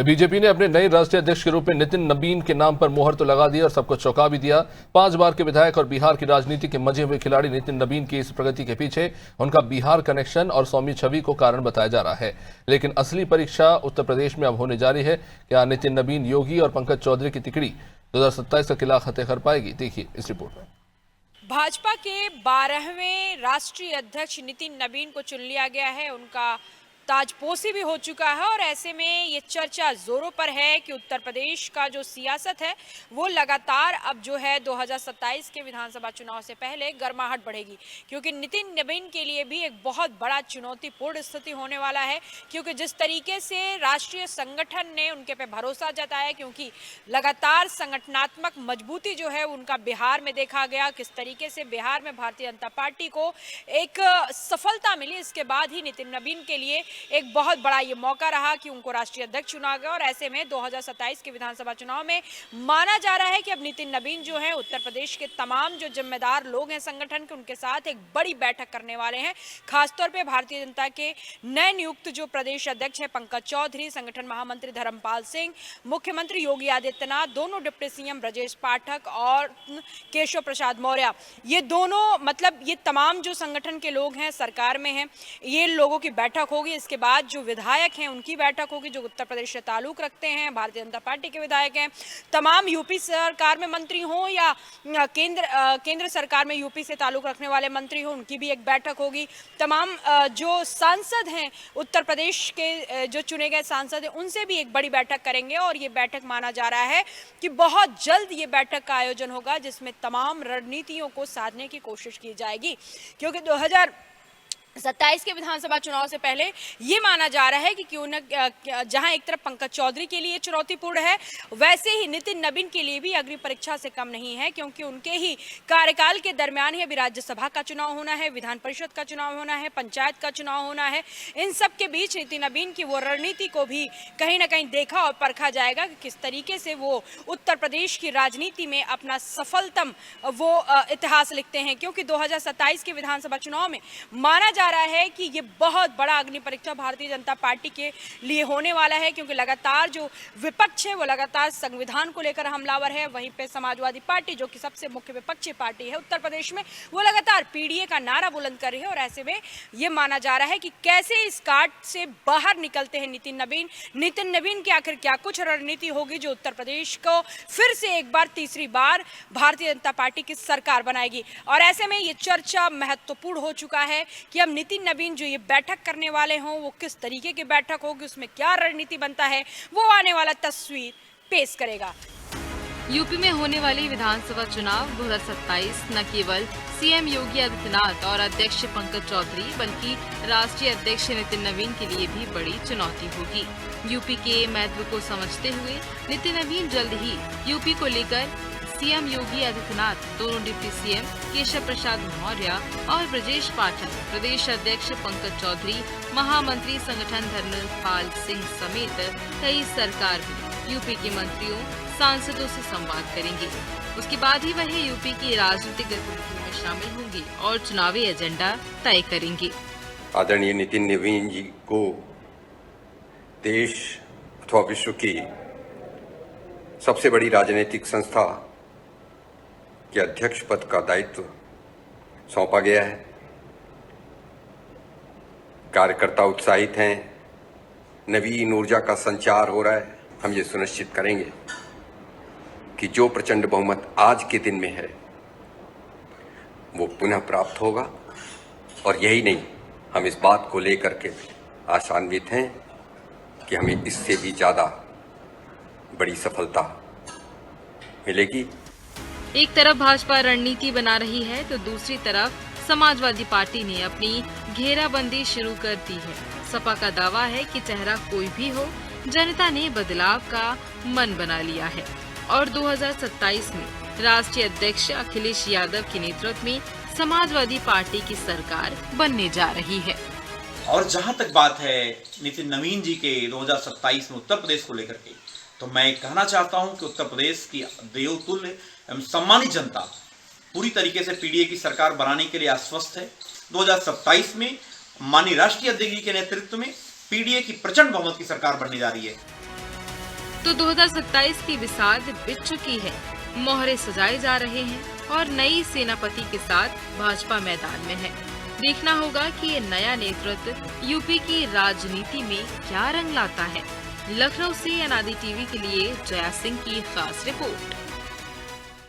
BJP ने अपने नए राष्ट्रीय अध्यक्ष के रूप में नितिन नबीन के नाम पर मोहर तो लगा दी और सबको चौंका भी दिया। 5 बार के विधायक और बिहार की राजनीति के मजे हुए खिलाड़ी नितिन नबीन की इस प्रगति के पीछे उनका बिहार कनेक्शन और सौम्य छवि को कारण बताया जा रहा है। लेकिन असली परीक्षा उत्तर प्रदेश में अब होने जा रही है। क्या नितिन नबीन, योगी और पंकज चौधरी की तिकड़ी 2027 का किला फतेह कर पाएगी? देखिए इस रिपोर्ट में। भाजपा के 12वें राष्ट्रीय अध्यक्ष नितिन नबीन को चुन लिया गया है। उनका ताजपोशी भी हो चुका है और ऐसे में ये चर्चा जोरों पर है कि उत्तर प्रदेश का जो सियासत है वो लगातार अब जो है 2027 के विधानसभा चुनाव से पहले गर्माहट बढ़ेगी, क्योंकि नितिन नबीन के लिए भी एक बहुत बड़ा चुनौतीपूर्ण स्थिति होने वाला है। क्योंकि जिस तरीके से राष्ट्रीय संगठन ने उनके पे भरोसा जताया, क्योंकि लगातार संगठनात्मक मजबूती जो है उनका बिहार में देखा गया, किस तरीके से बिहार में भारतीय जनता पार्टी को एक सफलता मिली, इसके बाद ही नितिन नबीन के लिए एक बहुत बड़ा ये मौका रहा कि उनको राष्ट्रीय अध्यक्ष चुना गया। और ऐसे में 2027 के विधानसभा चुनाव में माना जा रहा है कि अब नितिन नबीन जो है उत्तर प्रदेश के तमाम जो जिम्मेदार लोग हैं संगठन के, उनके साथ एक बड़ी बैठक करने वाले हैं। खासतौर पे भारतीय जनता के नए नियुक्त जो प्रदेश अध्यक्ष है पंकज चौधरी, संगठन महामंत्री धर्मपाल सिंह, मुख्यमंत्री योगी आदित्यनाथ, दोनों डिप्टी सीएम ब्रजेश पाठक और केशव प्रसाद मौर्य, ये दोनों मतलब ये तमाम जो संगठन के लोग हैं सरकार में हैं, ये लोगों की बैठक होगी। इसके बाद जो विधायक हैं उनकी बैठक होगी जो उत्तर प्रदेश से ताल्लुक रखते हैं, भारतीय जनता पार्टी के विधायक हैं। तमाम यूपी सरकार में मंत्री हों या केंद्र सरकार में यूपी से ताल्लुक रखने वाले मंत्री हों, उनकी भी एक बैठक होगी। तमाम जो सांसद हैं उत्तर प्रदेश के जो चुने गए सांसद हैं उनसे भी एक बड़ी बैठक करेंगे। और ये बैठक माना जा रहा है कि बहुत जल्द ये बैठक का आयोजन होगा जिसमें तमाम रणनीतियों को साधने की कोशिश की जाएगी, क्योंकि 2027 के विधानसभा चुनाव से पहले ये माना जा रहा है कि क्यों न जहां एक तरफ पंकज चौधरी के लिए चुनौतीपूर्ण है, वैसे ही नितिन नबीन के लिए भी अग्नि परीक्षा से कम नहीं है, क्योंकि उनके ही कार्यकाल के दरमियान ही अभी राज्यसभा का चुनाव होना है, विधान परिषद का चुनाव होना है, पंचायत का चुनाव होना है। इन सब के बीच नितिन नबीन की वो रणनीति को भी कहीं ना कहीं देखा और परखा जाएगा कि किस तरीके से वो उत्तर प्रदेश की राजनीति में अपना सफलतम वो इतिहास लिखते हैं। क्योंकि 2027 के विधानसभा चुनाव में माना जा रहा है कि ये बहुत बड़ा अग्नि परीक्षा भारतीय जनता पार्टी के लिए होने वाला है, क्योंकि लगातार जो विपक्ष है वो लगातार संविधान को लेकर हमलावर है। वहीं पे समाजवादी पार्टी जो कि सबसे मुख्य विपक्षी पार्टी है उत्तर प्रदेश में, वो लगातार पीडीए का नारा बुलंद कर रही है। और ऐसे में ये माना जा रहा है कि कैसे इस काट से बाहर निकलते हैं नितिन नबीन की आखिर क्या कुछ रणनीति होगी जो उत्तर प्रदेश को फिर से एक बार, तीसरी बार भारतीय जनता पार्टी की सरकार बनाएगी। और ऐसे में ये चर्चा महत्वपूर्ण हो चुका है कि अब नितिन नबीन जो ये बैठक करने वाले हों वो किस तरीके की बैठक होगी, उसमें क्या रणनीति बनता है, वो आने वाला तस्वीर पेश करेगा। यूपी में होने वाली विधानसभा चुनाव 2027 न केवल सीएम योगी आदित्यनाथ और अध्यक्ष पंकज चौधरी बल्कि राष्ट्रीय अध्यक्ष नितिन नबीन के लिए भी बड़ी चुनौती होगी। यूपी के महत्व को समझते हुए नितिन नबीन जल्द ही यूपी को लेकर सीएम योगी आदित्यनाथ, दोनों डिप्टी सीएम केशव प्रसाद मौर्य और ब्रजेश पाठक, प्रदेश अध्यक्ष पंकज चौधरी, महामंत्री संगठन धर्मपाल सिंह समेत कई सरकार भी यूपी के मंत्रियों, सांसदों से संवाद करेंगे। उसके बाद ही वह यूपी की राजनीतिक गतिविधियों में शामिल होंगे और चुनावी एजेंडा तय करेंगे। आदरणीय नितिन नबीन जी को देश अथवा विश्व की सबसे बड़ी राजनीतिक संस्था के अध्यक्ष पद का दायित्व सौंपा गया है। कार्यकर्ता उत्साहित हैं, नवीन ऊर्जा का संचार हो रहा है। हम ये सुनिश्चित करेंगे कि जो प्रचंड बहुमत आज के दिन में है वो पुनः प्राप्त होगा। और यही नहीं, हम इस बात को लेकर के आशान्वित हैं कि हमें इससे भी ज़्यादा बड़ी सफलता मिलेगी। एक तरफ भाजपा रणनीति बना रही है तो दूसरी तरफ समाजवादी पार्टी ने अपनी घेराबंदी शुरू कर दी है। सपा का दावा है कि चेहरा कोई भी हो, जनता ने बदलाव का मन बना लिया है और 2027 में राष्ट्रीय अध्यक्ष अखिलेश यादव के नेतृत्व में समाजवादी पार्टी की सरकार बनने जा रही है। और जहां तक बात है नितिन नबीन जी के 2027 में उत्तर प्रदेश को लेकर के, तो मैं कहना चाहता हूं कि उत्तर प्रदेश की देवतुल्य एवं सम्मानित जनता पूरी तरीके से पीडीए की सरकार बनाने के लिए आश्वस्त है। 2027 में माननीय राष्ट्रीय अध्यक्ष जी के नेतृत्व में पीडीए की प्रचंड बहुमत की सरकार बनने जा रही है। तो 2027 की बिसात बिछ चुकी है। मोहरे सजाए जा रहे हैं और नई सेनापति के साथ भाजपा मैदान में है। देखना होगा कि ये नया नेतृत्व यूपी की राजनीति में क्या रंग लाता है। लखनऊ से अनादि टीवी के लिए जया सिंह की खास रिपोर्ट।